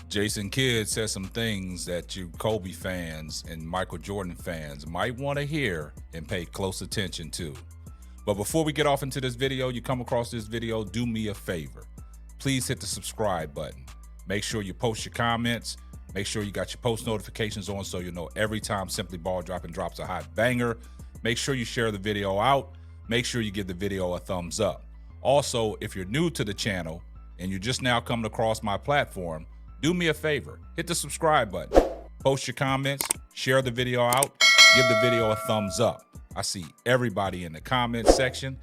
Jason Kidd said some things that you Kobe fans and Michael Jordan fans might want to hear and pay close attention to. But before we get off into this video, you come across this video, do me a favor. Please hit the subscribe button. Make sure you post your comments. Make sure you got your post notifications on so you know every time Simply Ball Dropping drops a hot banger. Make sure you share the video out. Make sure you give the video a thumbs up. Also, if you're new to the channel and you're just now coming across my platform, do me a favor, hit the subscribe button, post your comments, share the video out, give the video a thumbs up. I see everybody in the comments section,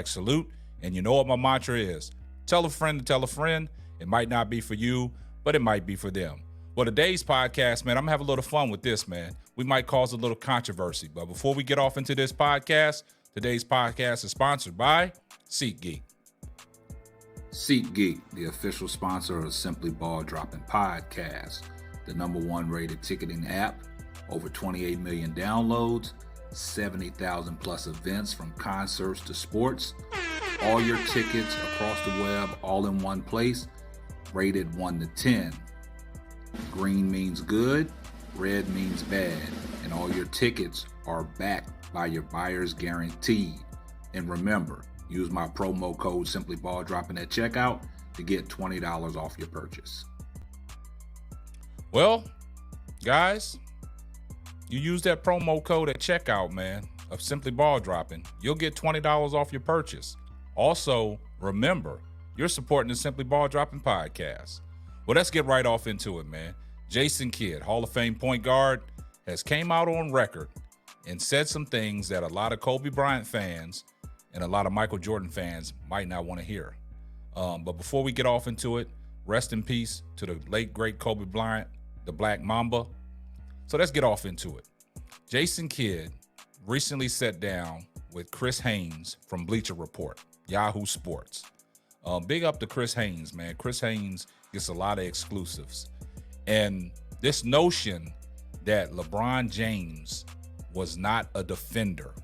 #salute, and you know what my mantra is. Tell a friend to tell a friend. It might not be for you, but it might be for them. Well, today's podcast, man, I'm gonna have a little fun with this, man. We might cause a little controversy, but before we get off into this podcast, today's podcast is sponsored by SeatGeek. SeatGeek, the official sponsor of Simply Ball Dropping Podcast, the #1 rated ticketing app, over 28 million downloads, 70,000 plus events from concerts to sports, all your tickets across the web, all in one place, rated 1 to 10. Green means good, red means bad, and all your tickets are backed by your buyer's guarantee. And remember, use my promo code Simply Ball Dropping at checkout to get $20 off your purchase. Well, guys, you use that promo code at checkout, man, of Simply Ball Dropping. You'll get $20 off your purchase. Also, remember, you're supporting the Simply Ball Dropping podcast. Well, let's get right off into it, man. Jason Kidd, Hall of Fame point guard, has came out on record and said some things that a lot of Kobe Bryant fans and a lot of Michael Jordan fans might not want to hear. But before we get off into it, rest in peace to the late, great Kobe Bryant, the Black Mamba. So let's get off into it. Jason Kidd recently sat down with Chris Haynes from Bleacher Report, Yahoo Sports. Big up to Chris Haynes, man. Chris Haynes gets a lot of exclusives. And this notion that LeBron James was not a defender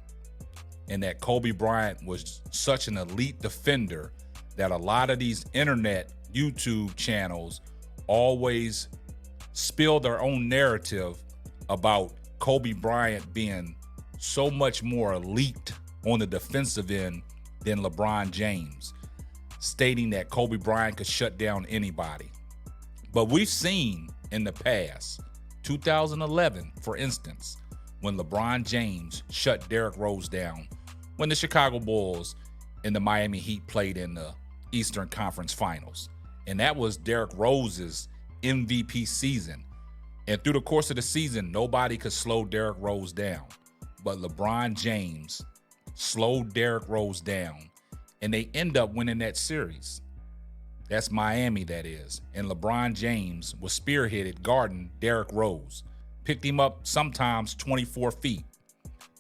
and that Kobe Bryant was such an elite defender that a lot of these internet YouTube channels always spill their own narrative about Kobe Bryant being so much more elite on the defensive end than LeBron James, stating that Kobe Bryant could shut down anybody. But we've seen in the past, 2011, for instance, when LeBron James shut Derrick Rose down when the Chicago Bulls and the Miami Heat played in the Eastern Conference Finals. And that was Derrick Rose's MVP season. And through the course of the season, nobody could slow Derrick Rose down. But LeBron James slowed Derrick Rose down, and they end up winning that series. That's Miami, that is. And LeBron James was spearheaded guarding Derrick Rose. Picked him up sometimes 24 feet.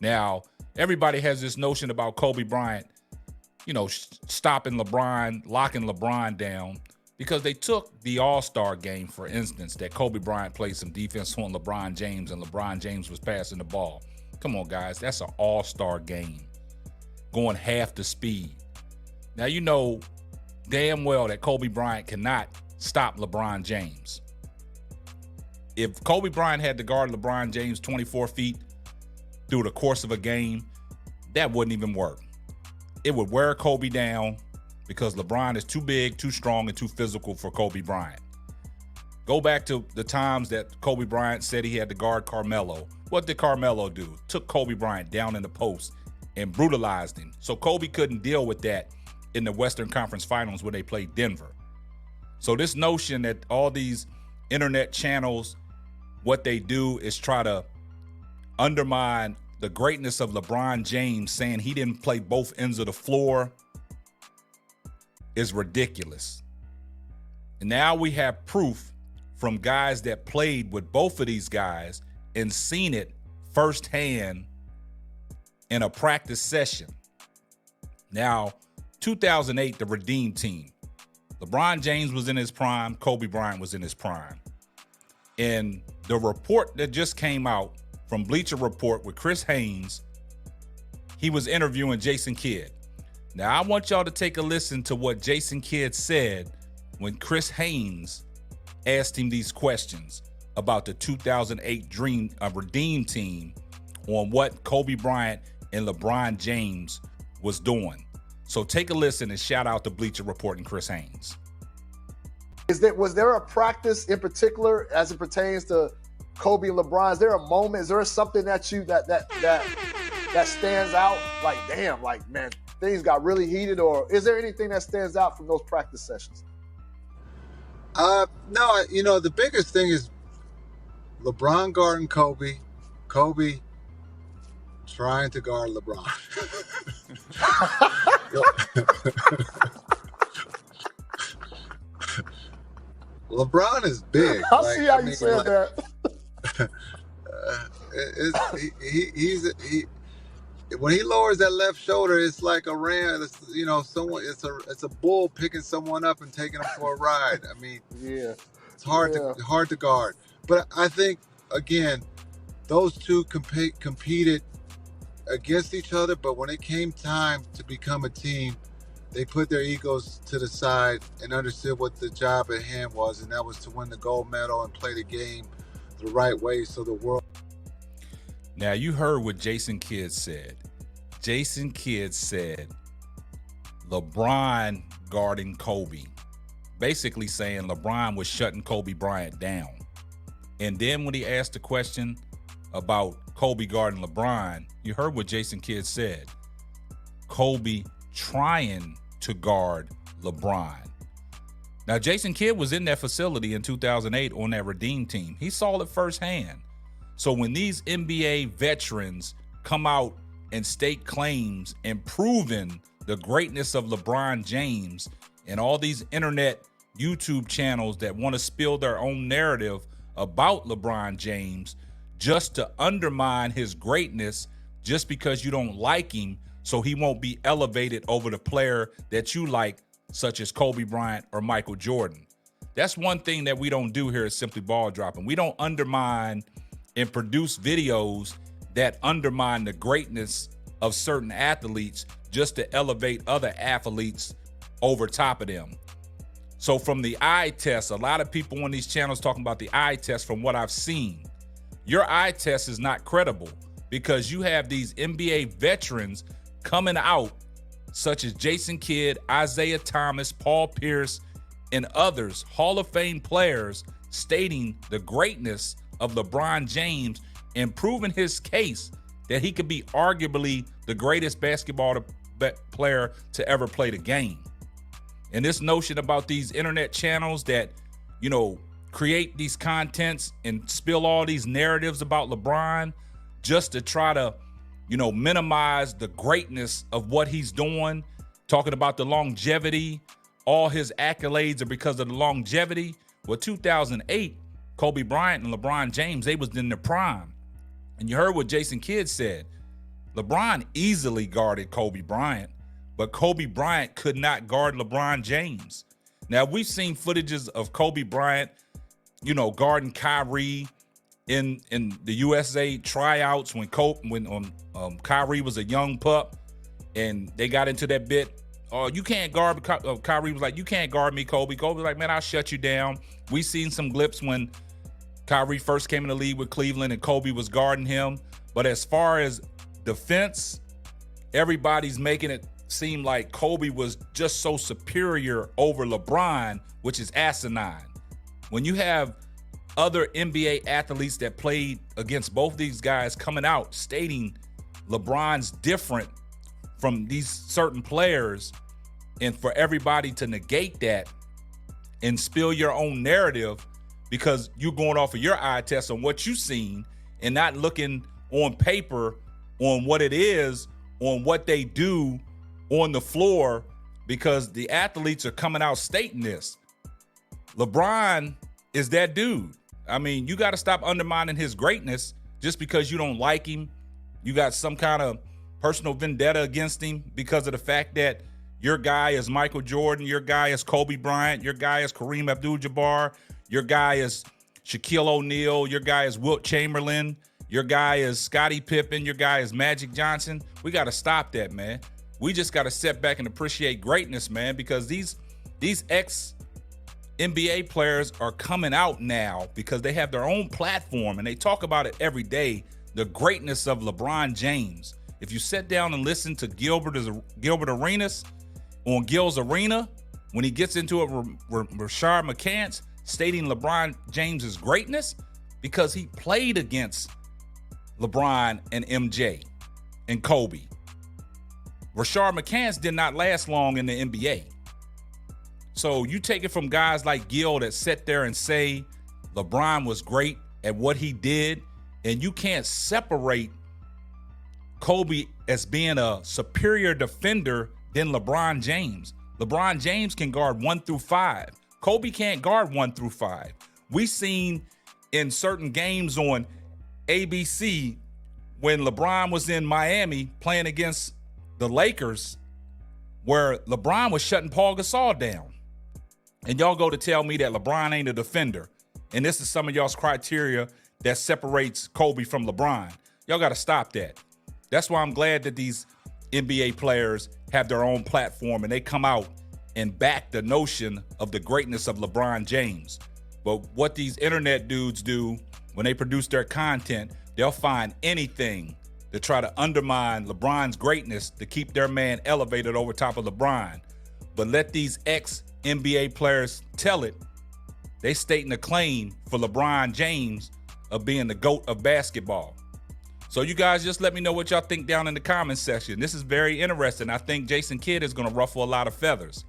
Now, everybody has this notion about Kobe Bryant, stopping LeBron, locking LeBron down, because they took the All-Star game, for instance, that Kobe Bryant played some defense on LeBron James and LeBron James was passing the ball. Come on, guys, that's an All-Star game, going half the speed. Now, you know damn well that Kobe Bryant cannot stop LeBron James. If Kobe Bryant had to guard LeBron James 24 feet through the course of a game, that wouldn't even work. It would wear Kobe down because LeBron is too big, too strong, and too physical for Kobe Bryant. Go back to the times that Kobe Bryant said he had to guard Carmelo. What did Carmelo do? Took Kobe Bryant down in the post and brutalized him. So Kobe couldn't deal with that in the Western Conference Finals when they played Denver. So this notion that all these internet channels, what they do is try to undermine the greatness of LeBron James, saying he didn't play both ends of the floor, is ridiculous. And now we have proof from guys that played with both of these guys and seen it firsthand in a practice session. Now, 2008, the Redeem Team. LeBron James was in his prime. Kobe Bryant was in his prime. And the report that just came out from Bleacher Report with Chris Haynes, he was interviewing Jason Kidd. Now, I want y'all to take a listen to what Jason Kidd said when Chris Haynes asked him these questions about the 2008 Redeem team on what Kobe Bryant and LeBron James was doing. So take a listen and shout out to Bleacher Report and Chris Haynes. Was there a practice in particular as it pertains to Kobe and LeBron? Is there a moment? Is there something that stands out? Like, damn, like, man, things got really heated, or is there anything that stands out from those practice sessions? No, the biggest thing is LeBron guarding Kobe, Kobe trying to guard LeBron. LeBron is big. I see how you said that. When he lowers that left shoulder, it's like a ram. It's a bull picking someone up and taking them for a ride. I mean, yeah, it's hard to guard. But I think again, those two competed against each other. But when it came time to become a team, they put their egos to the side and understood what the job at hand was, and that was to win the gold medal and play the game the right way so the world. Now, you heard what Jason Kidd said. Jason Kidd said LeBron guarding Kobe, basically saying LeBron was shutting Kobe Bryant down. And then when he asked the question about Kobe guarding LeBron, you heard what Jason Kidd said. Kobe trying to guard LeBron. Now, Jason Kidd was in that facility in 2008 on that Redeem team. He saw it firsthand. So when these NBA veterans come out and state claims and proving the greatness of LeBron James, and all these internet YouTube channels that want to spill their own narrative about LeBron James just to undermine his greatness just because you don't like him, so he won't be elevated over the player that you like, such as Kobe Bryant or Michael Jordan. That's one thing that we don't do here at Simply Ball Dropping. We don't undermine and produce videos that undermine the greatness of certain athletes just to elevate other athletes over top of them. So from the eye test, a lot of people on these channels talking about the eye test. From what I've seen, your eye test is not credible because you have these NBA veterans coming out, such as Jason Kidd, Isaiah Thomas, Paul Pierce, and others, Hall of Fame players, stating the greatness of LeBron James and proving his case that he could be arguably the greatest basketball player to ever play the game. And this notion about these internet channels that, create these contents and spill all these narratives about LeBron just to try to, minimize the greatness of what he's doing, talking about the longevity, all his accolades are because of the longevity. Well, 2008, Kobe Bryant and LeBron James, they was in their prime. And you heard what Jason Kidd said. LeBron easily guarded Kobe Bryant, but Kobe Bryant could not guard LeBron James. Now, we've seen footages of Kobe Bryant, guarding Kyrie in the USA tryouts when Kyrie was a young pup, and they got into that bit. Oh, you can't guard. Kyrie was like, you can't guard me, Kobe. Kobe was like, man, I'll shut you down. We seen some clips when Kyrie first came in the league with Cleveland and Kobe was guarding him. But as far as defense, everybody's making it seem like Kobe was just so superior over LeBron, which is asinine. When you have other NBA athletes that played against both these guys coming out stating LeBron's different from these certain players, and for everybody to negate that and spill your own narrative because you're going off of your eye test on what you've seen and not looking on paper on what it is, on what they do on the floor, because the athletes are coming out stating this. LeBron is that dude. I mean, you got to stop undermining his greatness just because you don't like him. You got some kind of personal vendetta against him because of the fact that your guy is Michael Jordan, your guy is Kobe Bryant, your guy is Kareem Abdul-Jabbar, your guy is Shaquille O'Neal, your guy is Wilt Chamberlain, your guy is Scottie Pippen, your guy is Magic Johnson. We got to stop that, man. We just got to sit back and appreciate greatness, man, because these NBA players are coming out now because they have their own platform and they talk about it every day, the greatness of LeBron James. If you sit down and listen to Gilbert Arenas on Gil's Arena, when he gets into it with Rashard McCants stating LeBron James's greatness, because he played against LeBron and MJ and Kobe. Rashard McCants did not last long in the NBA. So you take it from guys like Gil that sit there and say LeBron was great at what he did, and you can't separate Kobe as being a superior defender than LeBron James. LeBron James can guard 1 through 5. Kobe can't guard 1 through 5. We seen in certain games on ABC when LeBron was in Miami playing against the Lakers, where LeBron was shutting Paul Gasol down. And y'all go to tell me that LeBron ain't a defender. And this is some of y'all's criteria that separates Kobe from LeBron. Y'all got to stop that. That's why I'm glad that these NBA players have their own platform and they come out and back the notion of the greatness of LeBron James. But what these internet dudes do when they produce their content, they'll find anything to try to undermine LeBron's greatness to keep their man elevated over top of LeBron. But let these ex-NBA players tell it. They stating a claim for LeBron James of being the GOAT of basketball. So you guys just let me know what y'all think down in the comments section. This is very interesting. I think Jason Kidd is going to ruffle a lot of feathers.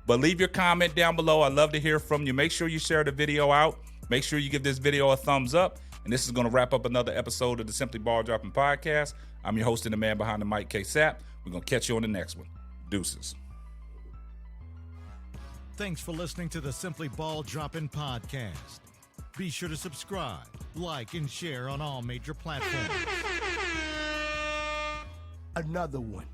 But leave your comment down below. I'd love to hear from you. Make sure you share the video out. Make sure you give this video a thumbs up. And this is going to wrap up another episode of the Simply Ball Dropping Podcast. I'm your host and the man behind the mic, K-Sap. We're going to catch you on the next one. Deuces. Thanks for listening to the Simply Ball Dropping Podcast. Be sure to subscribe, like, and share on all major platforms. Another one.